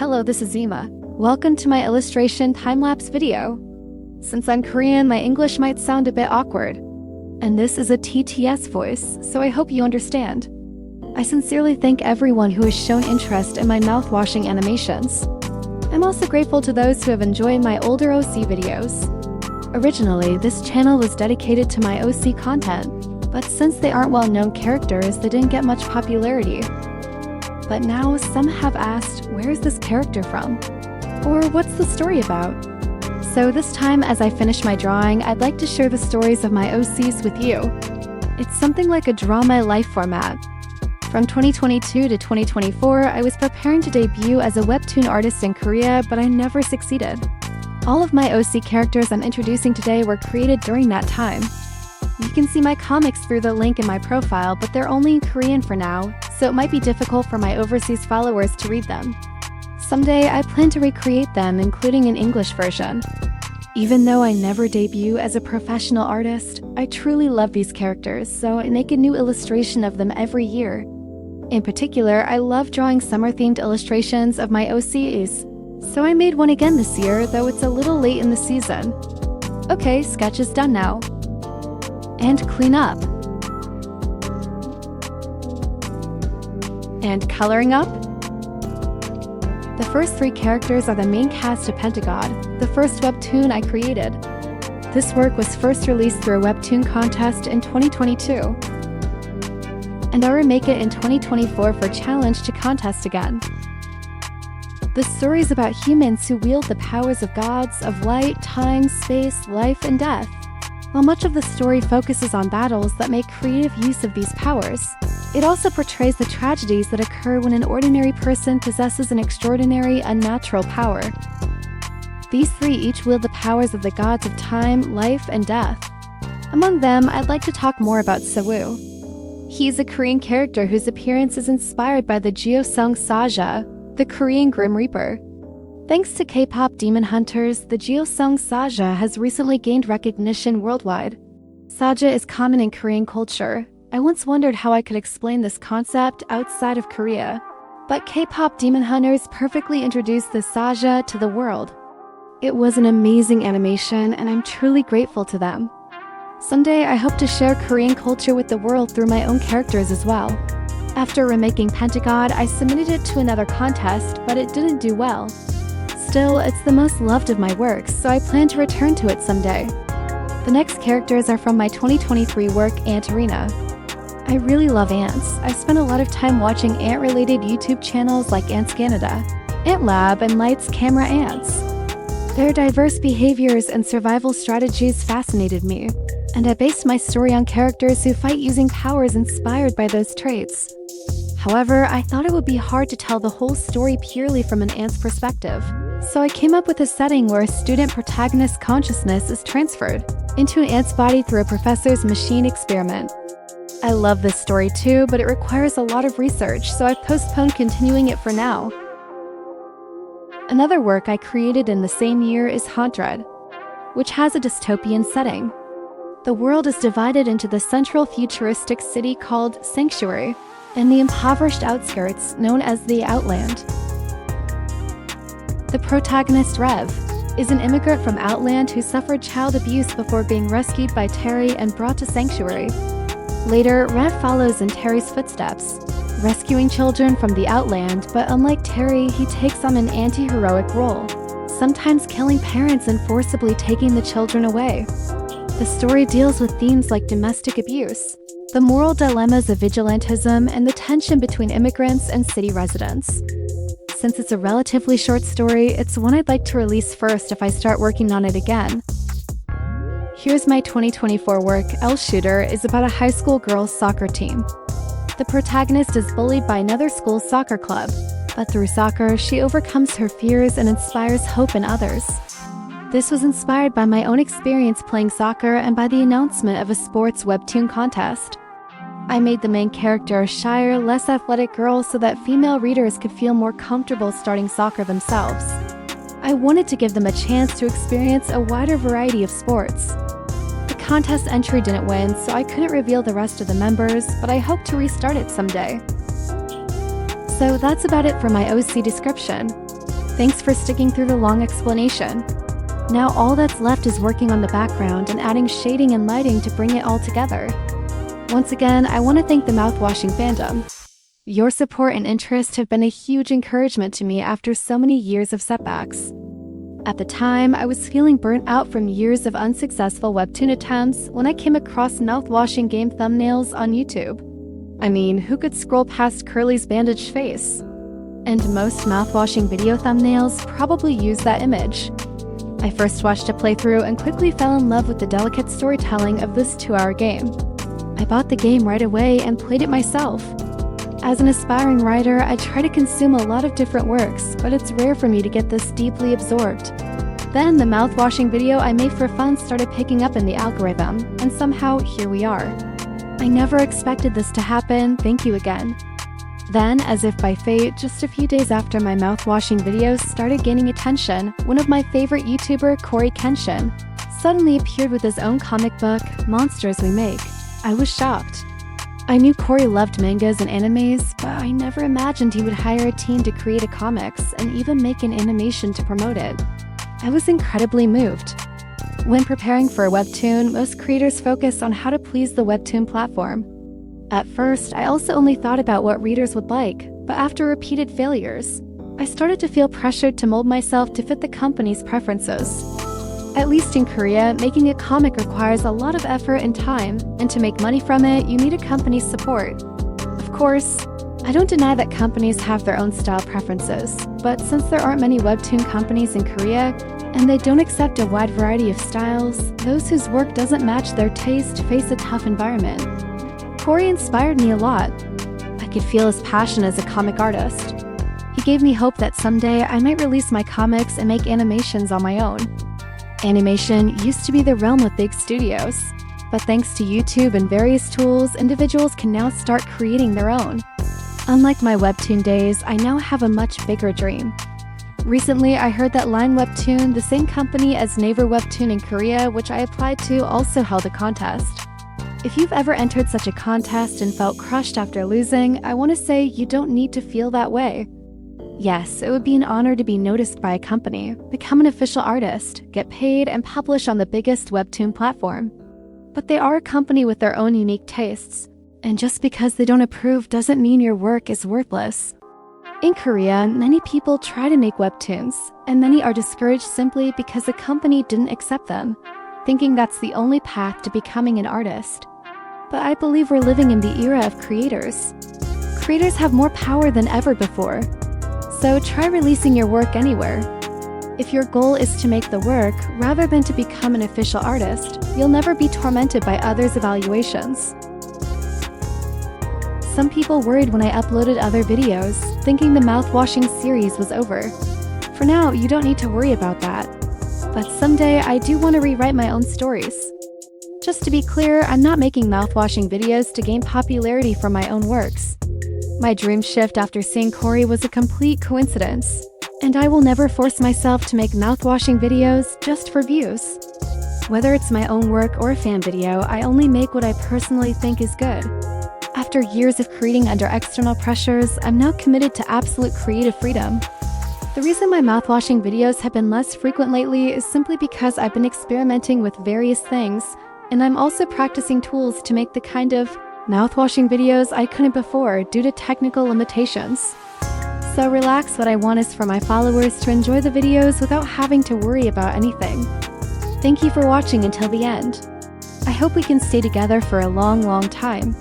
Hello, this is Zima. Welcome to my illustration time-lapse video. Since I'm Korean, my English might sound a bit awkward. And this is a TTS voice, so I hope you understand. I sincerely thank everyone who has shown interest in my mouth-washing animations. I'm also grateful to those who have enjoyed my older OC videos. Originally, this channel was dedicated to my OC content, but since they aren't well-known characters, they didn't get much popularity. But now, some have asked, where is this character from? Or what's the story about? So this time, as I finish my drawing, I'd like to share the stories of my OCs with you. It's something like a Draw My Life format. From 2022 to 2024, I was preparing to debut as a webtoon artist in Korea, but I never succeeded. All of my OC characters I'm introducing today were created during that time. You can see my comics through the link in my profile, but they're only in Korean for now, so it might be difficult for my overseas followers to read them. Someday, I plan to recreate them, including an English version. Even though I never debut as a professional artist, I truly love these characters, so I make a new illustration of them every year. In particular, I love drawing summer-themed illustrations of my OCs, so I made one again this year, though it's a little late in the season. Okay, sketch is done now. And clean up. And coloring up. The first three characters are the main cast of Pentagod, the first webtoon I created. This work was first released through a webtoon contest in 2022. And I'll remake it in 2024 for challenge to contest again. The story is about humans who wield the powers of gods of light, time, space, life, and death. While much of the story focuses on battles that make creative use of these powers, it also portrays the tragedies that occur when an ordinary person possesses an extraordinary, unnatural power. These three each wield the powers of the gods of time, life, and death. Among them, I'd like to talk more about Sawoo. He's a Korean character whose appearance is inspired by the Gyeosung Saja, the Korean Grim Reaper. Thanks to K-pop Demon Hunters, the Gyeosung Saja has recently gained recognition worldwide. Saja is common in Korean culture. I once wondered how I could explain this concept outside of Korea, but K-pop Demon Hunters perfectly introduced the Saja to the world. It was an amazing animation, and I'm truly grateful to them. Someday, I hope to share Korean culture with the world through my own characters as well. After remaking Pentagod, I submitted it to another contest, but it didn't do well. Still, it's the most loved of my works, so I plan to return to it someday. The next characters are from my 2023 work, Ant Arena. I really love ants. I've spent a lot of time watching ant-related YouTube channels like Ants Canada, Ant Lab, and Light's Camera Ants. Their diverse behaviors and survival strategies fascinated me, and I based my story on characters who fight using powers inspired by those traits. However, I thought it would be hard to tell the whole story purely from an ant's perspective, so I came up with a setting where a student protagonist's consciousness is transferred into an ant's body through a professor's machine experiment. I love this story too, but it requires a lot of research, so I've postponed continuing it for now. Another work I created in the same year is Haunted, which has a dystopian setting. The world is divided into the central futuristic city called Sanctuary, and the impoverished outskirts known as the Outland. The protagonist, Rev, is an immigrant from Outland who suffered child abuse before being rescued by Terry and brought to Sanctuary. Later, Rev follows in Terry's footsteps, rescuing children from the Outland, but unlike Terry, he takes on an anti-heroic role, sometimes killing parents and forcibly taking the children away. The story deals with themes like domestic abuse, the moral dilemmas of vigilantism, and the tension between immigrants and city residents. Since it's a relatively short story, it's one I'd like to release first if I start working on it again. Here's my 2024 work, L Shooter, is about a high school girls' soccer team. The protagonist is bullied by another school's soccer club, but through soccer, she overcomes her fears and inspires hope in others. This was inspired by my own experience playing soccer and by the announcement of a sports webtoon contest. I made the main character a shyer, less athletic girl so that female readers could feel more comfortable starting soccer themselves. I wanted to give them a chance to experience a wider variety of sports. The contest entry didn't win, so I couldn't reveal the rest of the members, but I hope to restart it someday. So that's about it for my OC description. Thanks for sticking through the long explanation. Now all that's left is working on the background and adding shading and lighting to bring it all together. Once again, I want to thank the Mouthwashing fandom. Your support and interest have been a huge encouragement to me after so many years of setbacks. At the time, I was feeling burnt out from years of unsuccessful webtoon attempts when I came across mouthwashing game thumbnails on YouTube. I mean, who could scroll past Curly's bandaged face? And most mouthwashing video thumbnails probably use that image. I first watched a playthrough and quickly fell in love with the delicate storytelling of this 2-hour game. I bought the game right away and played it myself. As an aspiring writer, I try to consume a lot of different works, but it's rare for me to get this deeply absorbed. Then the mouthwashing video I made for fun started picking up in the algorithm, and somehow here we are. I never expected this to happen, thank you again. Then, as if by fate, just a few days after my mouthwashing videos started gaining attention, one of my favorite YouTuber, Cory Kenshin, suddenly appeared with his own comic book, Monsters We Make. I was shocked. I knew Cory loved mangas and animes, but I never imagined he would hire a team to create a comics and even make an animation to promote it. I was incredibly moved. When preparing for a webtoon, most creators focus on how to please the webtoon platform. At first, I also only thought about what readers would like, but after repeated failures, I started to feel pressured to mold myself to fit the company's preferences. At least in Korea, making a comic requires a lot of effort and time, and to make money from it, you need a company's support. Of course, I don't deny that companies have their own style preferences, but since there aren't many webtoon companies in Korea, and they don't accept a wide variety of styles, those whose work doesn't match their taste face a tough environment. Cory inspired me a lot. I could feel his passion as a comic artist. He gave me hope that someday I might release my comics and make animations on my own. Animation used to be the realm of big studios, but thanks to YouTube and various tools, individuals can now start creating their own. Unlike my webtoon days, I now have a much bigger dream. Recently, I heard that Line Webtoon, the same company as Naver Webtoon in Korea, which I applied to, also held a contest. If you've ever entered such a contest and felt crushed after losing, I want to say you don't need to feel that way. Yes, it would be an honor to be noticed by a company, become an official artist, get paid, and publish on the biggest webtoon platform. But they are a company with their own unique tastes, and just because they don't approve doesn't mean your work is worthless. In Korea, many people try to make webtoons, and many are discouraged simply because the company didn't accept them, thinking that's the only path to becoming an artist. But I believe we're living in the era of creators. Creators have more power than ever before. So try releasing your work anywhere. If your goal is to make the work, rather than to become an official artist, you'll never be tormented by others' evaluations. Some people worried when I uploaded other videos, thinking the mouthwashing series was over. For now, you don't need to worry about that. But someday, I do want to rewrite my own stories. Just to be clear, I'm not making mouthwashing videos to gain popularity from my own works. My dream shift after seeing Cory was a complete coincidence, and I will never force myself to make mouthwashing videos just for views. Whether it's my own work or a fan video, I only make what I personally think is good. After years of creating under external pressures, I'm now committed to absolute creative freedom. The reason my mouthwashing videos have been less frequent lately is simply because I've been experimenting with various things, and I'm also practicing tools to make the kind of mouthwashing videos I couldn't before due to technical limitations. So relax, what I want is for my followers to enjoy the videos without having to worry about anything. Thank you for watching until the end. I hope we can stay together for a long, long time.